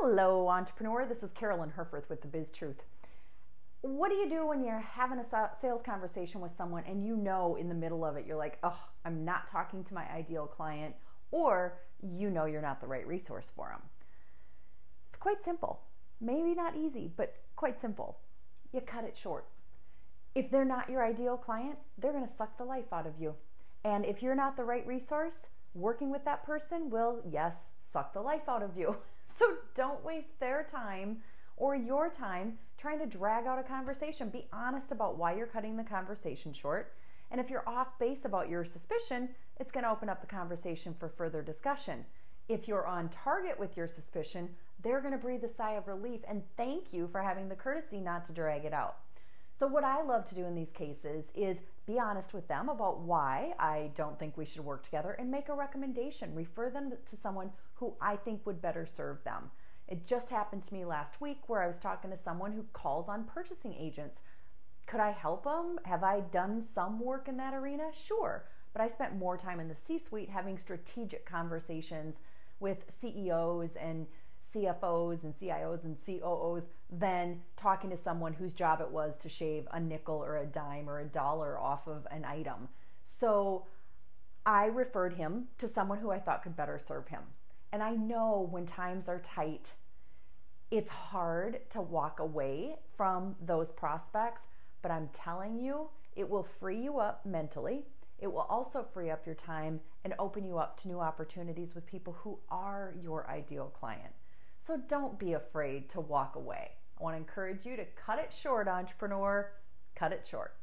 Hello, entrepreneur. This is Carolyn Herfurth with the Biz Truth. What do you do when you're having a sales conversation with someone and you know in the middle of it you're like, oh, I'm not talking to my ideal client, or you know you're not the right resource for them? It's quite simple. Maybe not easy, but quite simple. You cut it short. If they're not your ideal client, they're going to suck the life out of you. And if you're not the right resource, working with that person will, yes, suck the life out of you. So don't waste their time or your time trying to drag out a conversation. Be honest about why you're cutting the conversation short. And if you're off base about your suspicion, it's going to open up the conversation for further discussion. If you're on target with your suspicion, they're going to breathe a sigh of relief and thank you for having the courtesy not to drag it out. So what I love to do in these cases is be honest with them about why I don't think we should work together and make a recommendation. Refer them to someone who I think would better serve them. It just happened to me last week where I was talking to someone who calls on purchasing agents. Could I help them? Have I done some work in that arena? Sure. But I spent more time in the C-suite having strategic conversations with CEOs and CFOs and CIOs and COOs than talking to someone whose job it was to shave a nickel or a dime or a dollar off of an item. So I referred him to someone who I thought could better serve him. And I know when times are tight, it's hard to walk away from those prospects, but I'm telling you, it will free you up mentally. It will also free up your time and open you up to new opportunities with people who are your ideal client. So don't be afraid to walk away. I want to encourage you to cut it short, entrepreneur. Cut it short.